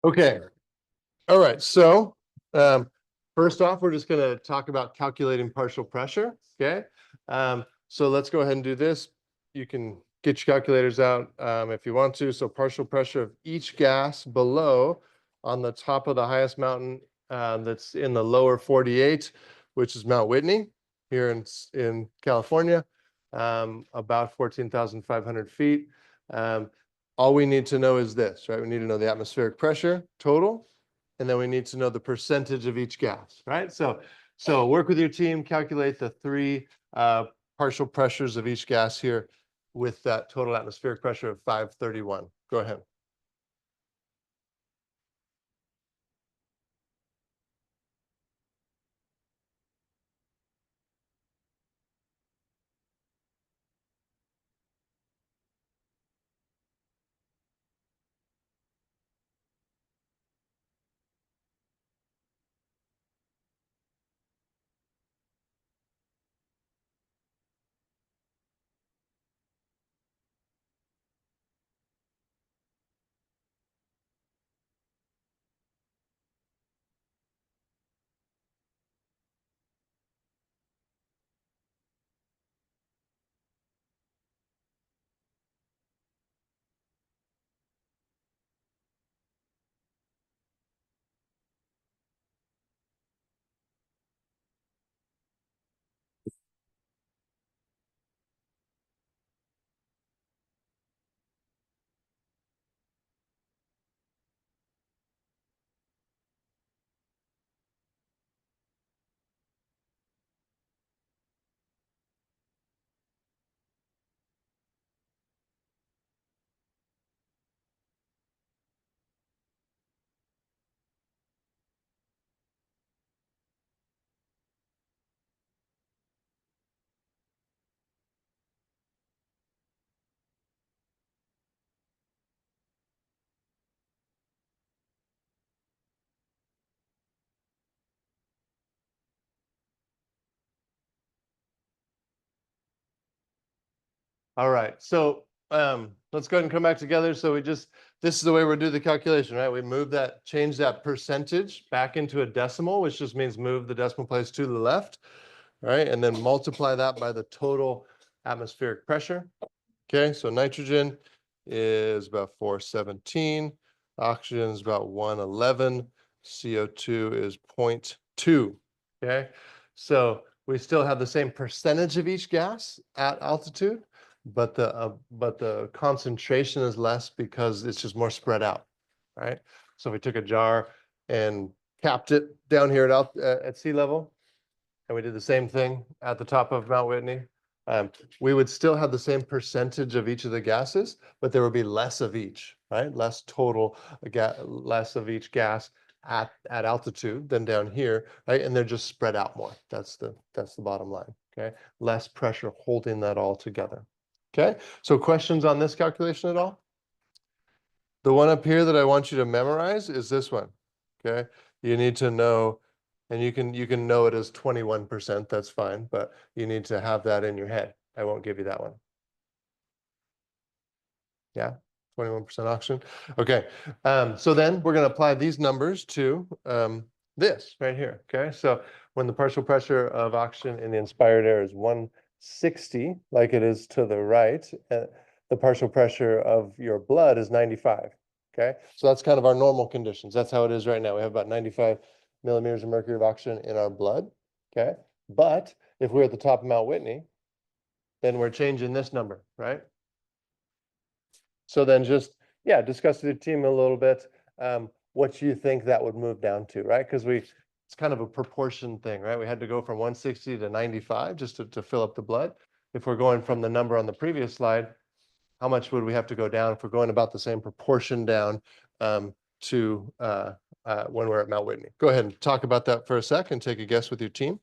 Okay. All right. So first off, we're just going to talk about calculating partial pressure. Okay. So let's go ahead and do this. You can get your calculators out if you want to. So partial pressure of each gas below on the top of the highest mountain that's in the lower 48, which is Mount Whitney here in California, about 14,500 feet. All we need to know is this, right? We need to know the atmospheric pressure total, and then we need to know the percentage of each gas, right? So work with your team, calculate the three partial pressures of each gas here with that total atmospheric pressure of 531. Go ahead. All right. So let's go ahead and come back together. So this is the way we'll do the calculation, right? We change that percentage back into a decimal, which just means move the decimal place to the left, right? And then multiply that by the total atmospheric pressure. Okay, so nitrogen is about 417, oxygen is about 111, CO2 is 0.2. Okay, so we still have the same percentage of each gas at altitude, but the concentration is less because it's just more spread out, right? So if we took a jar and capped it down here at sea level, and we did the same thing at the top of Mount Whitney, we would still have the same percentage of each of the gases, but there would be less of each, right? Less total, less of each gas at altitude than down here, right? And they're just spread out more. That's the bottom line, okay? Less pressure holding that all together, okay? So questions on this calculation at all? The one up here that I want you to memorize is this one, okay? You need to know, and you can know it as 21%, that's fine, but you need to have that in your head. I won't give you that one. Yeah, 21% oxygen. Okay, so then we're going to apply these numbers to this right here, okay? So when the partial pressure of oxygen in the inspired air is 160, like it is to the right, the partial pressure of your blood is 95, okay? So that's kind of our normal conditions. That's how it is right now. We have about 95 millimeters of mercury of oxygen in our blood, okay? But if we're at the top of Mount Whitney, then we're changing this number, right? So then just, yeah, discuss with your team a little bit, what you think that would move down to, right? Because it's kind of a proportion thing, right? We had to go from 160 to 95 just to fill up the blood. If we're going from the number on the previous slide, how much would we have to go down if we're going about the same proportion down to when we're at Mount Whitney? Go ahead and talk about that for a sec and take a guess with your team.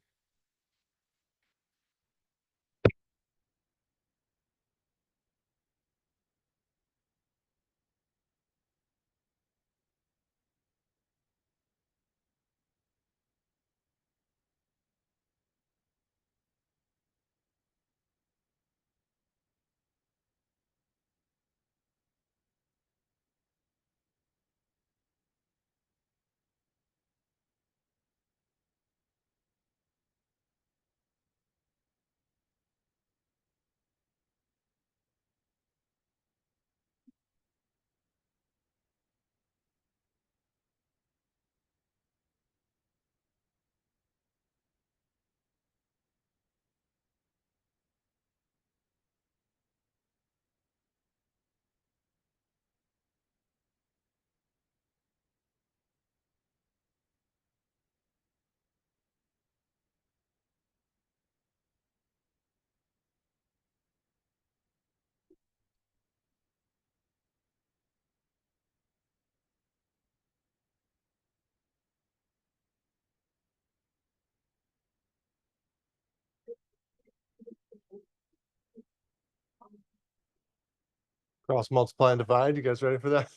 Cross, multiply, and divide. You guys ready for that?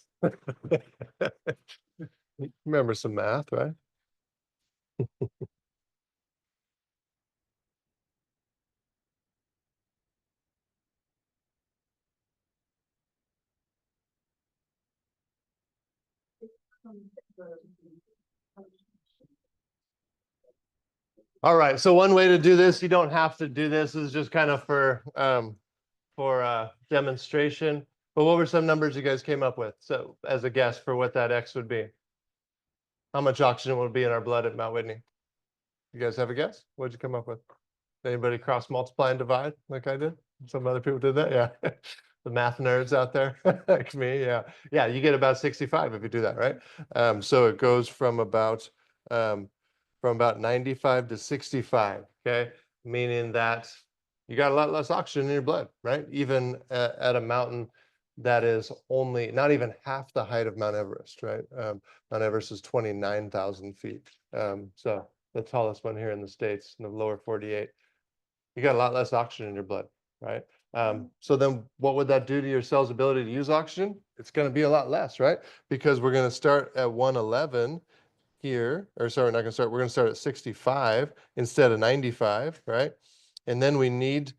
Remember some math, right? All right. So one way to do this, you don't have to do this, is just kind of for demonstration. But what were some numbers you guys came up with? So as a guess for what that X would be? How much oxygen would be in our blood at Mount Whitney? You guys have a guess? What'd you come up with? Anybody cross multiply and divide like I did? Some other people did that. Yeah. The math nerds out there like me. Yeah. Yeah. You get about 65 if you do that, right? So it goes um, from about 95 to 65. Okay. Meaning that you got a lot less oxygen in your blood, right? Even at a mountain that is only not even half the height of Mount Everest, right? Mount Everest is 29,000 feet. So the tallest one here in the States, in the lower 48. You got a lot less oxygen in your blood, right? So then what would that do to your cell's ability to use oxygen? It's going to be a lot less, right? Because we're going to start at 111 here, or sorry, we're not going to start, we're going to start at 65 instead of 95, right? And then we need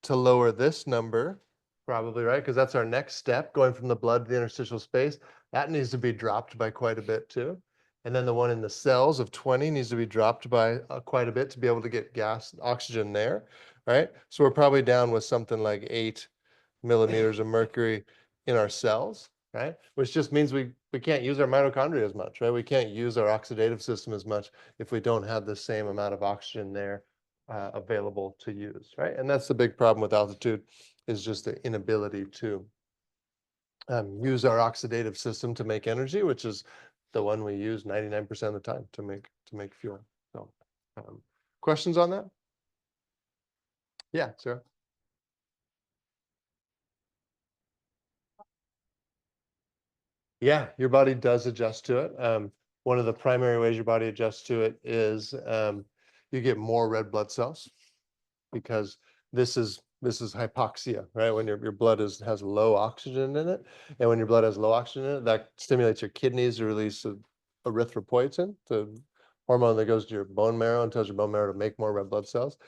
to lower this number, probably, right? Because that's our next step, going from the blood to the interstitial space. That needs to be dropped by quite a bit too. And then the one in the cells of 20 needs to be dropped by quite a bit to be able to get gas, oxygen there, right? So we're probably down with something like 8 millimeters of mercury in our cells, right? Which just means we can't use our mitochondria as much, right? We can't use our oxidative system as much if we don't have the same amount of oxygen there available to use, right? And that's the big problem with altitude, is just the inability to use our oxidative system to make energy, which is the one we use 99% of the time to make fuel. So, questions on that? Yeah, Sarah. Yeah, your body does adjust to it. One of the primary ways your body adjusts to it is you get more red blood cells, because this is hypoxia, right? When your blood has low oxygen in it, and when your blood has low oxygen in it, that stimulates your kidneys to release erythropoietin, the hormone that goes to your bone marrow and tells your bone marrow to make more red blood cells.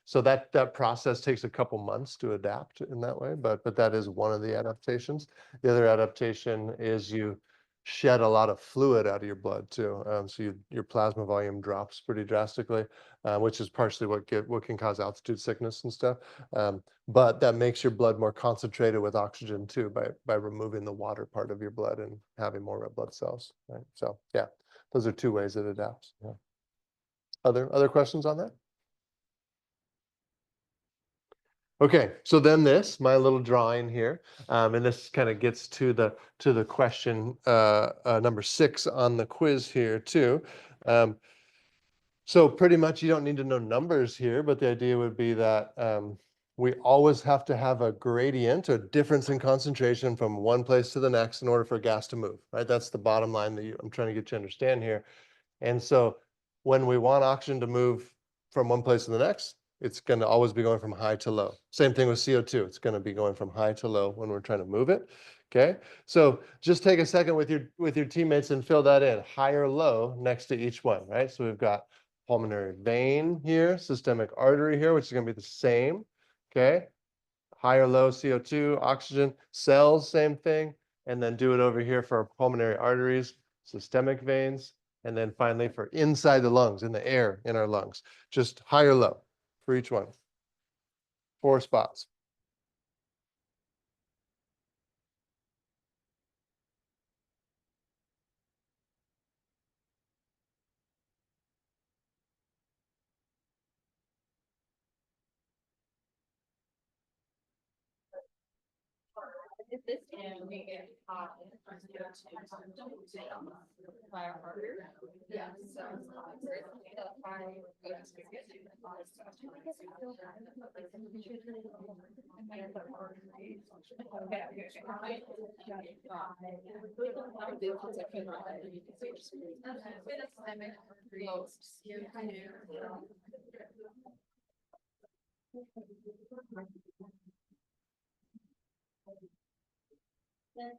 So that process takes a couple months to adapt in that way, but that is one of the adaptations. The other adaptation is you shed a lot of fluid out of your blood too. So your plasma volume drops pretty drastically, which is partially what can cause altitude sickness and stuff. But that makes your blood more concentrated with oxygen too, by removing the water part of your blood and having more red blood cells. Right. So yeah, those are two ways it adapts. Yeah. Other questions on that? Okay, so then my little drawing here, and this kind of gets to the question number 6 on the quiz here too. So pretty much you don't need to know numbers here, but the idea would be that we always have to have a gradient or difference in concentration from one place to the next in order for gas to move, right? That's the bottom line that I'm trying to get you to understand here. And so when we want oxygen to move from one place to the next, it's going to always be going from high to low. Same thing with CO2. It's going to be going from high to low when we're trying to move it. Okay. So just take a second with your teammates and fill that in, high or low next to each one, right? So we've got pulmonary vein here, systemic artery here, which is going to be the same. Okay. High or low CO2, oxygen, cells, same thing. And then do it over here for pulmonary arteries, systemic veins, and then finally for inside the lungs, in the air in our lungs, just high or low for each one. 4 spots. And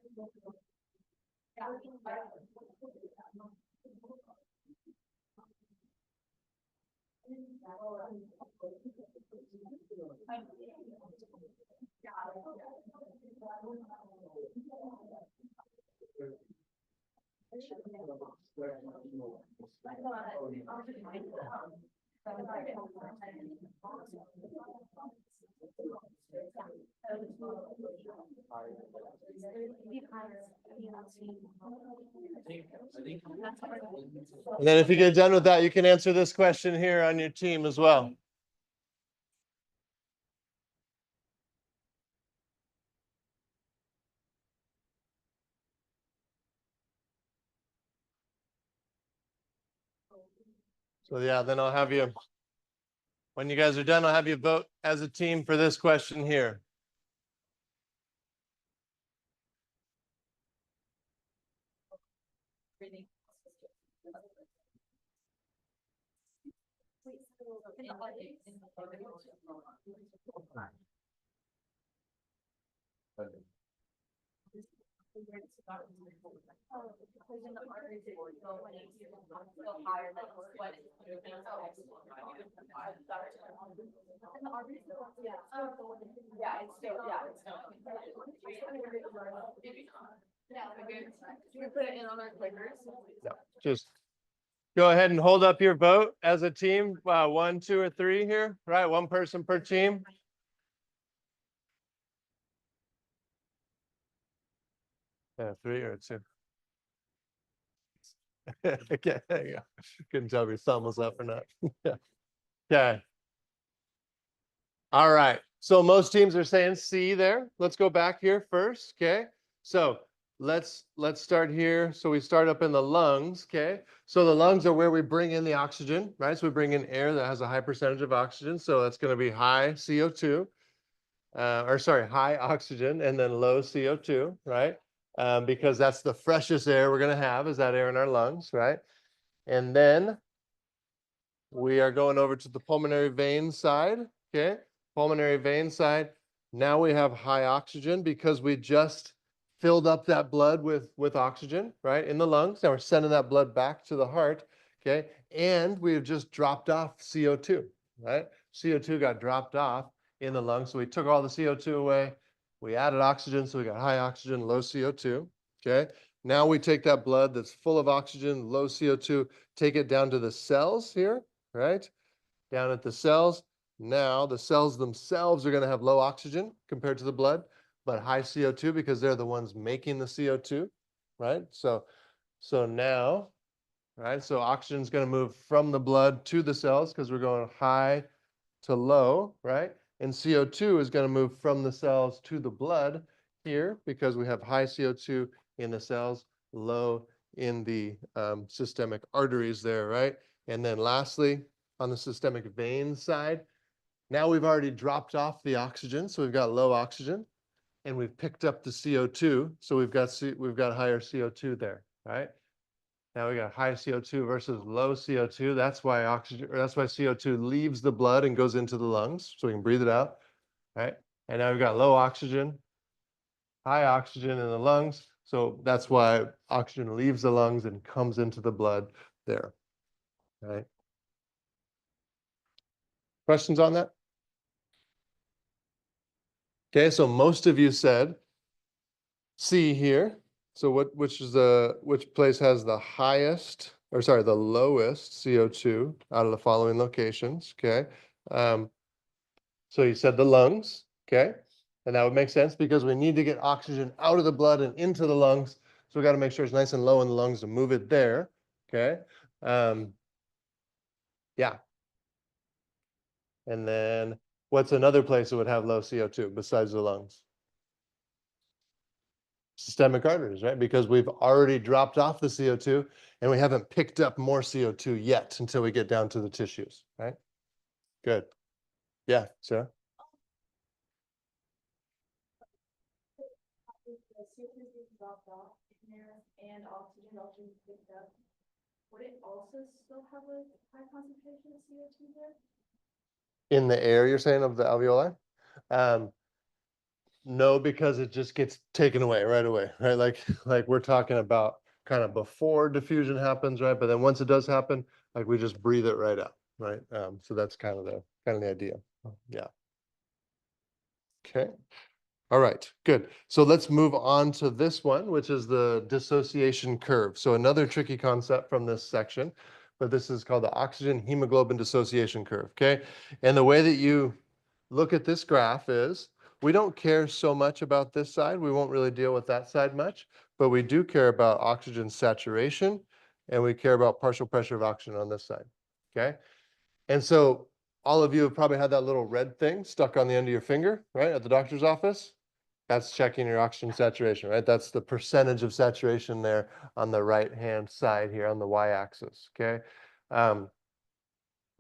then if you get done with that, you can answer this question here on your team as well. So yeah, then I'll have you, when you guys are done, I'll have you vote as a team for this question here. No, just go ahead and hold up your vote as a team. 1, 2, or 3 here, right? One person per team. Yeah, 3 or 2. Okay, there you go. Couldn't tell if your thumb was up or not. Okay. All right. So most teams are saying C there. Let's go back here first. Okay. So let's start here. So we start up in the lungs. Okay. So the lungs are where we bring in the oxygen, right? So we bring in air that has a high percentage of oxygen. So that's going to be high CO2, or sorry, high oxygen and then low CO2, right? Because that's the freshest air we're going to have is that air in our lungs, right? And then we are going over to the pulmonary vein side. Okay. Pulmonary vein side. Now we have high oxygen because we just filled up that blood with oxygen, right, in the lungs. Now we're sending that blood back to the heart. Okay. And we have just dropped off CO2, right? CO2 got dropped off in the lungs. So we took all the CO2 away. We added oxygen. So we got high oxygen, low CO2. Okay. Now we take that blood that's full of oxygen, low CO2, take it down to the cells here, right? Down at the cells. Now the cells themselves are going to have low oxygen compared to the blood, but high CO2 because they're the ones making the CO2, right? So now, right? So oxygen is going to move from the blood to the cells because we're going high to low, right? And CO2 is going to move from the cells to the blood here because we have high CO2 in the cells, low in the systemic arteries there, right? And then lastly, on the systemic vein side, now we've already dropped off the oxygen, so we've got low oxygen, and we've picked up the CO2, so we've got higher CO2 there, right? Now we got high CO2 versus low CO2. That's why CO2 leaves the blood and goes into the lungs, so we can breathe it out, right? And now we've got low oxygen, high oxygen in the lungs. So that's why oxygen leaves the lungs and comes into the blood there, right? Questions on that? Okay, so most of you said C here. So which place has the highest, or sorry, the lowest CO2 out of the following locations? Okay. So you said the lungs, okay? And that would make sense because we need to get oxygen out of the blood and into the lungs. So we got to make sure it's nice and low in the lungs to move it there, okay? Yeah. And then what's another place that would have low CO2 besides the lungs? Systemic arteries, right? Because we've already dropped off the CO2 and we haven't picked up more CO2 yet until we get down to the tissues, right? Good. Yeah, Sarah? And oxygen also picked up, would it also still have a high concentration of CO2 there? In the air, you're saying, of the alveoli? No, because it just gets taken away right away, right? Like we're talking about kind of before diffusion happens, right? But then once it does happen, like we just breathe it right out, right? So that's kind of the idea. Yeah. Okay. All right, good. So let's move on to this one, which is the dissociation curve. So another tricky concept from this section, but this is called the oxygen hemoglobin dissociation curve, okay? And the way that you look at this graph is, we don't care so much about this side. We won't really deal with that side much, but we do care about oxygen saturation, and we care about partial pressure of oxygen on this side, okay? And so all of you have probably had that little red thing stuck on the end of your finger, right, at the doctor's office. That's checking your oxygen saturation, right? That's the percentage of saturation there on the right-hand side here on the y-axis, okay? Um,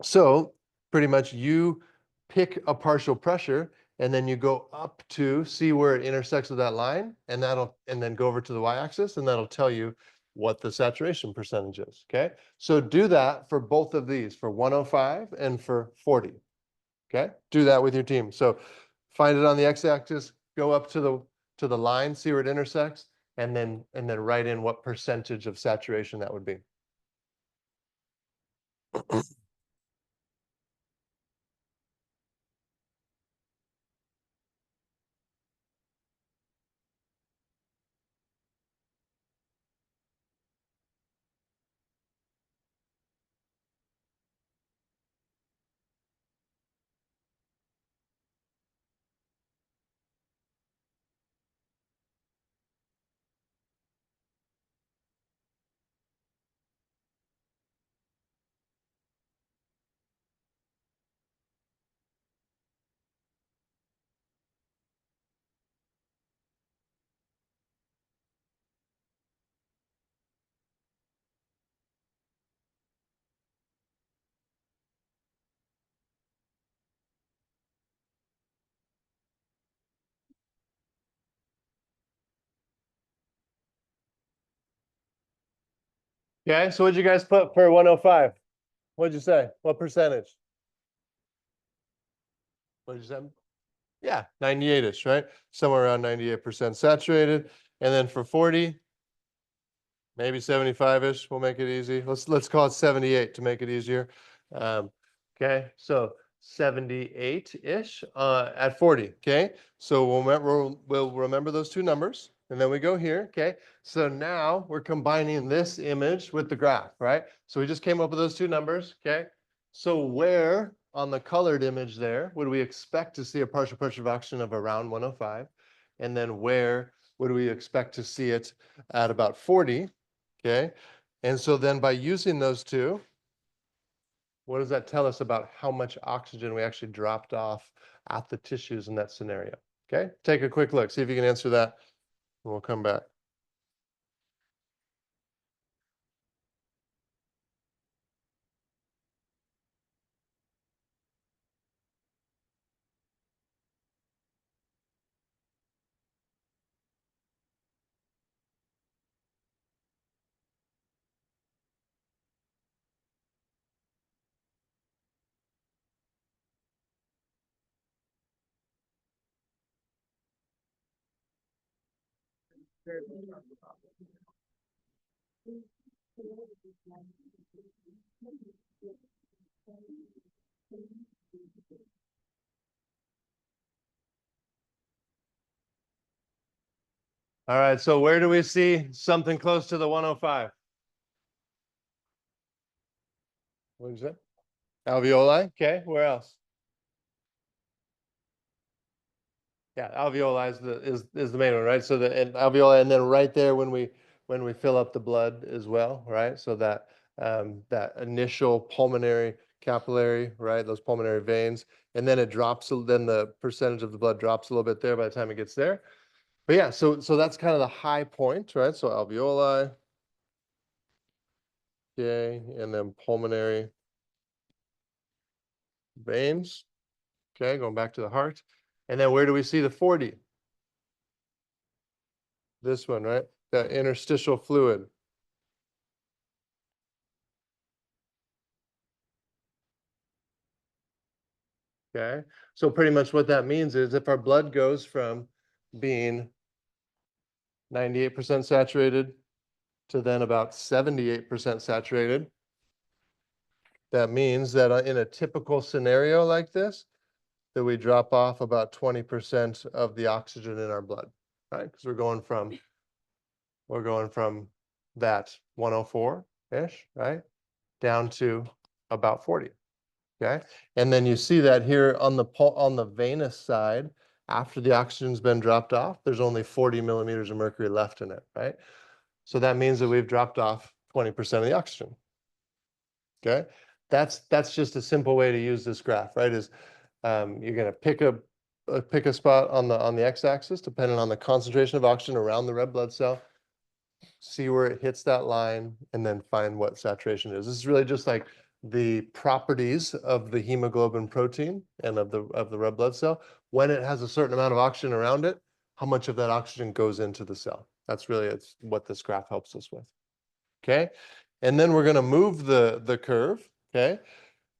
so pretty much you pick a partial pressure and then you go up to see where it intersects with that line, and then go over to the y-axis, and that'll tell you what the saturation percentage is, okay? So do that for both of these, for 105 and for 40, okay? Do that with your team. So find it on the x-axis, go up to the line, see where it intersects, and then write in what percentage of saturation that would be. Okay, so what'd you guys put for 105? What'd you say? What percentage? What'd you say? Yeah, 98-ish, right? Somewhere around 98% saturated. And then for 40, maybe 75-ish, we'll make it easy. Let's call it 78 to make it easier. Okay, so 78-ish at 40, okay? So we'll remember those two numbers, and then we go here, okay? So now we're combining this image with the graph, right? So we just came up with those two numbers, okay? So where on the colored image there would we expect to see a partial pressure of oxygen of around 105? And then where would we expect to see it at about 40? Okay, and so then by using those two, what does that tell us about how much oxygen we actually dropped off at the tissues in that scenario? Okay, take a quick look, see if you can answer that, and we'll come back. All right, so where do we see something close to the 105? What is it? Alveoli, okay, where else? Yeah, alveoli is the main one, right? So and alveoli, and then right there when we fill up the blood as well, right? So that that initial pulmonary capillary, right? Those pulmonary veins, and then it drops. Then the percentage of the blood drops a little bit there by the time it gets there. But yeah, so that's kind of the high point, right? So alveoli, okay, and then pulmonary veins, okay, going back to the heart, and then where do we see the 40? This one, right? That interstitial fluid. Okay, so pretty much what that means is if our blood goes from being 98% saturated to then about 78% saturated. That means that in a typical scenario like this, that we drop off about 20% of the oxygen in our blood, right? Because we're going from that 104-ish, right, down to about 40. Okay, and then you see that here on the venous side, after the oxygen's been dropped off, there's only 40 millimeters of mercury left in it, right? So that means that we've dropped off 20% of the oxygen. Okay, that's just a simple way to use this graph, right? Is you're going to pick a spot on the x-axis, depending on the concentration of oxygen around the red blood cell, see where it hits that line, and then find what saturation is. This is really just like the properties of the hemoglobin protein and of the red blood cell. When it has a certain amount of oxygen around it, how much of that oxygen goes into the cell. That's really what this graph helps us with. Okay, and then we're going to move the curve. Okay,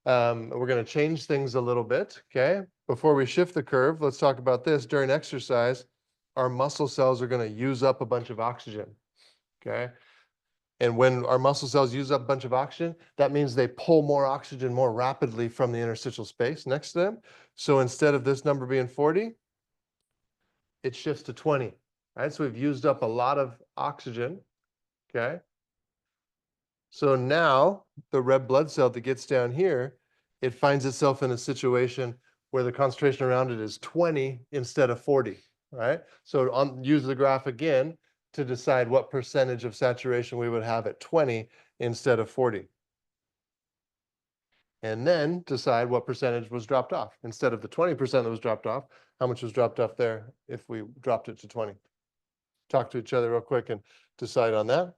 we're going to change things a little bit. Okay, before we shift the curve, let's talk about this. During exercise, our muscle cells are going to use up a bunch of oxygen. Okay, and when our muscle cells use up a bunch of oxygen, that means they pull more oxygen more rapidly from the interstitial space next to them. So instead of this number being 40, it shifts to 20, right? So we've used up a lot of oxygen, okay? So now the red blood cell that gets down here, it finds itself in a situation where the concentration around it is 20 instead of 40, right? So use the graph again to decide what percentage of saturation we would have at 20 instead of 40. And then decide what percentage was dropped off. Instead of the 20% that was dropped off, how much was dropped off there if we dropped it to 20? Talk to each other real quick and decide on that.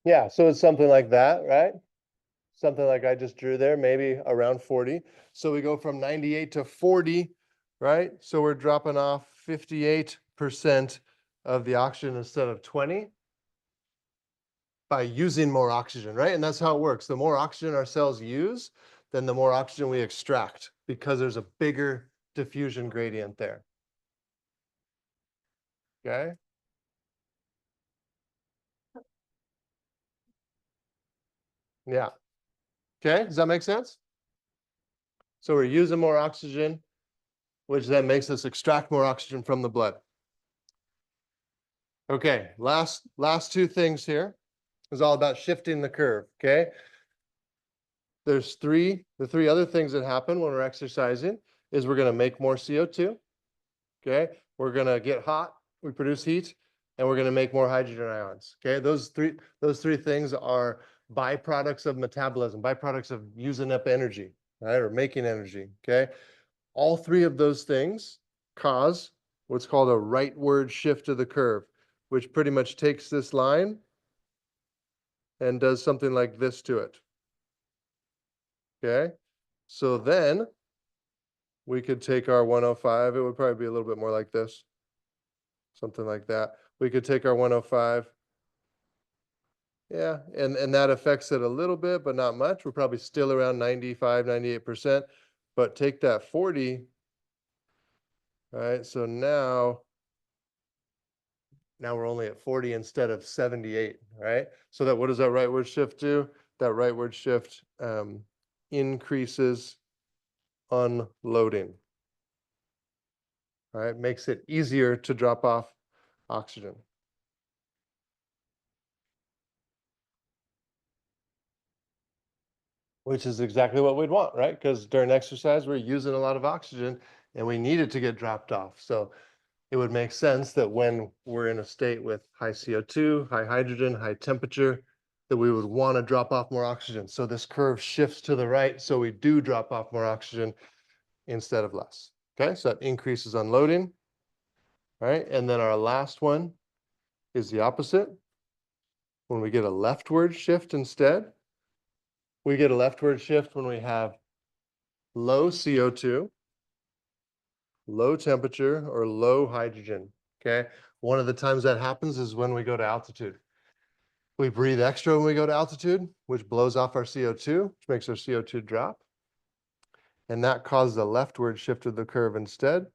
Yeah, so it's something like that, right? Something like I just drew there, maybe around 40. So we go from 98 to 40, right? So we're dropping off 58% of the oxygen instead of 20 by using more oxygen, right? And that's how it works. The more oxygen our cells use, then the more oxygen we extract because there's a bigger diffusion gradient there. Okay? Yeah. Okay, does that make sense? So we're using more oxygen, which then makes us extract more oxygen from the blood. Okay, last two things here is all about shifting the curve, okay? There's the three other things that happen when we're exercising is we're going to make more CO2, okay? We're going to get hot, we produce heat, and we're going to make more hydrogen ions, okay? Those three things are byproducts of metabolism, byproducts of using up energy, right? Or making energy, okay? All three of those things cause what's called a rightward shift of the curve, which pretty much takes this line and does something like this to it. Okay, so then we could take our 105, it would probably be a little bit more like this, something like that. We could take our 105, yeah, and that affects it a little bit, but not much. We're probably still around 95, 98%, but take that 40, all right, so now we're only at 40 instead of 78, right? So that what does that rightward shift do? That rightward shift increases unloading. All right, makes it easier to drop off oxygen. Which is exactly what we'd want, right? Because during exercise, we're using a lot of oxygen and we need it to get dropped off. So it would make sense that when we're in a state with high CO2, high hydrogen, high temperature, that we would want to drop off more oxygen. So this curve shifts to the right, so we do drop off more oxygen instead of less. Okay, so that increases unloading. All right, and then our last one is the opposite. When we get a leftward shift instead, we get a leftward shift when we have low CO2 low temperature or low hydrogen, okay? One of the times that happens is when we go to altitude. We breathe extra when we go to altitude, which blows off our CO2, which makes our CO2 drop. And that causes a leftward shift of the curve instead.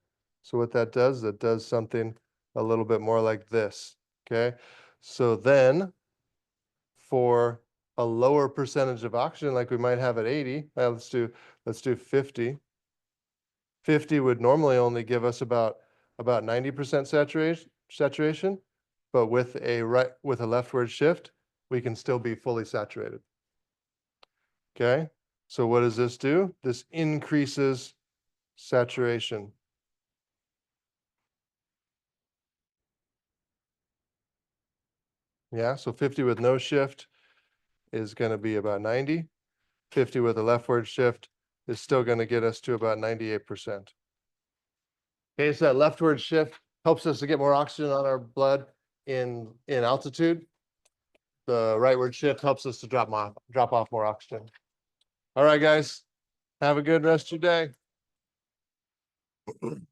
So what that does something a little bit more like this, okay? So then for a lower percentage of oxygen, like we might have at 80, let's do 50. 50 would normally only give us about 90% saturation, but with a leftward shift, we can still be fully saturated. Okay, so what does this do? This increases saturation. Yeah, so 50 with no shift is going to be about 90. 50 with a leftward shift is still going to get us to about 98%. Okay, so that leftward shift helps us to get more oxygen on our blood in altitude. The rightward shift helps us to drop off more oxygen. All right, guys, have a good rest of your day.